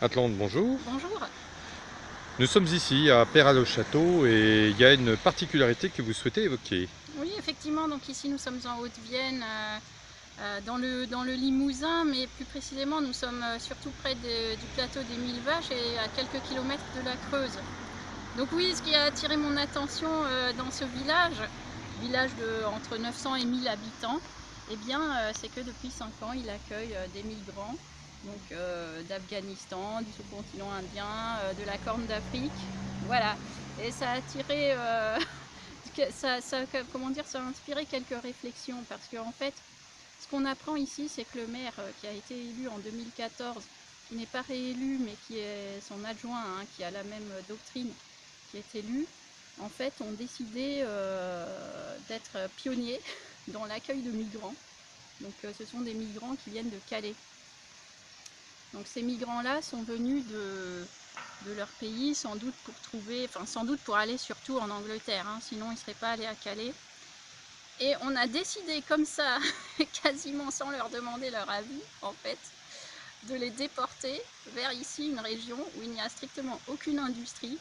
Atlante, bonjour. Bonjour. Nous sommes ici à Peyrat-le-Château et il y a une particularité que vous souhaitez évoquer. Oui, effectivement, donc ici nous sommes en Haute-Vienne, dans le Limousin, mais plus précisément nous sommes surtout près du plateau des Mille Vaches et à quelques kilomètres de la Creuse. Donc oui, ce qui a attiré mon attention dans ce village de entre 900 et 1000 habitants, eh bien, c'est que depuis 5 ans, il accueille des migrants, donc d'Afghanistan, du sous-continent indien, de la Corne d'Afrique, voilà. Et ça a attiré, comment dire, ça a inspiré quelques réflexions parce qu'en fait, ce qu'on apprend ici, c'est que le maire qui a été élu en 2014, qui n'est pas réélu, mais qui est son adjoint, hein, qui a la même doctrine, qui est élu, en fait, ont décidé d'être pionniers dans l'accueil de migrants. Donc ce sont des migrants qui viennent de Calais. Donc ces migrants-là sont venus de leur pays, sans doute pour trouver, enfin sans doute pour aller surtout en Angleterre, hein, sinon ils ne seraient pas allés à Calais. Et on a décidé comme ça, quasiment sans leur demander leur avis, en fait, de les déporter vers ici, une région où il n'y a strictement aucune industrie,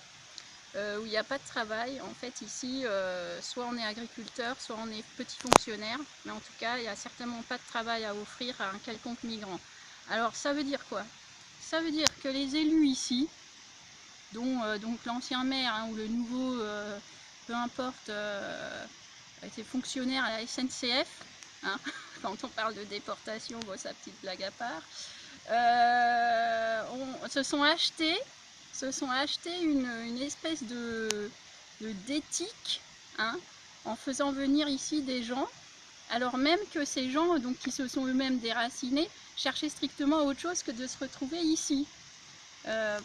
où il n'y a pas de travail. En fait, ici, soit on est agriculteur, soit on est petit fonctionnaire, mais en tout cas, il n'y a certainement pas de travail à offrir à un quelconque migrant. Alors, ça veut dire quoi? Ça veut dire que les élus ici, dont donc l'ancien maire hein, ou le nouveau, peu importe, était fonctionnaire à la SNCF, hein, quand on parle de déportation, bon, sa petite blague à part, se sont achetés une espèce d'éthique, hein, en faisant venir ici des gens, alors même que ces gens, donc, qui se sont eux-mêmes déracinés, cherchaient strictement autre chose que de se retrouver ici.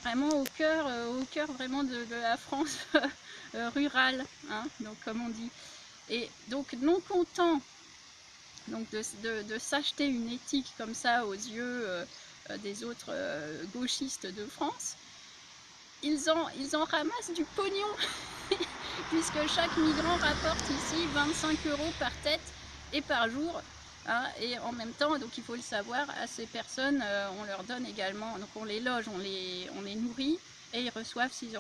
Vraiment au cœur vraiment de la France rurale, hein, donc comme on dit. Et donc non content donc de s'acheter une éthique comme ça aux yeux des autres gauchistes de France, ils en ramassent du pognon puisque chaque migrant rapporte ici 25 € par tête et par jour. Hein, et en même temps, donc il faut le savoir, à ces personnes, on leur donne également, donc on les loge, on les nourrit et ils reçoivent 6,50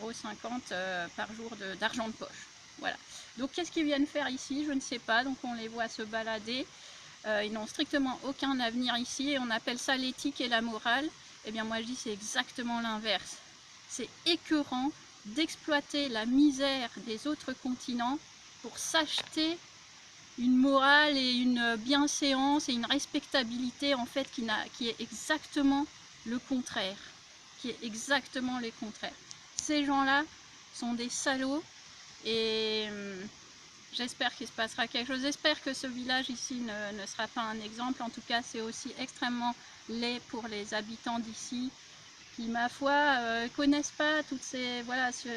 € par jour d'argent de poche. Voilà. Donc qu'est-ce qu'ils viennent faire ici? Je ne sais pas. Donc on les voit se balader. Ils n'ont strictement aucun avenir ici et on appelle ça l'éthique et la morale. Eh bien moi je dis c'est exactement l'inverse. C'est écœurant d'exploiter la misère des autres continents pour s'acheter une morale et une bienséance et une respectabilité en fait qui est exactement le contraire. Qui est exactement le contraire. Ces gens-là sont des salauds et j'espère qu'il se passera quelque chose. J'espère que ce village ici ne sera pas un exemple. En tout cas, c'est aussi extrêmement laid pour les habitants d'ici qui, ma foi, connaissent pas toutes ces, voilà, ces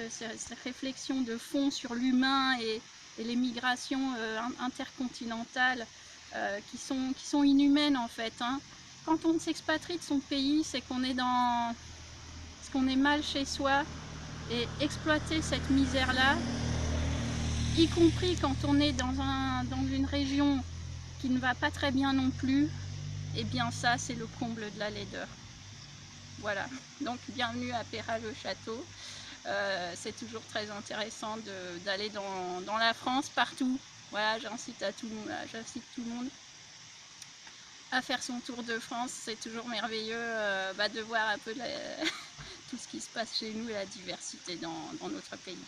réflexions de fond sur l'humain et les migrations intercontinentales qui sont inhumaines en fait. Hein. Quand on s'expatrie de son pays, c'est qu'on est mal chez soi et exploiter cette misère-là, y compris quand on est dans une région qui ne va pas très bien non plus, et bien ça c'est le comble de la laideur. Voilà, donc bienvenue à Peyrat-le-Château. C'est toujours très intéressant d'aller dans la France, partout. Voilà, j'incite tout le monde à faire son tour de France. C'est toujours merveilleux de voir un peu tout ce qui se passe chez nous et la diversité dans notre pays.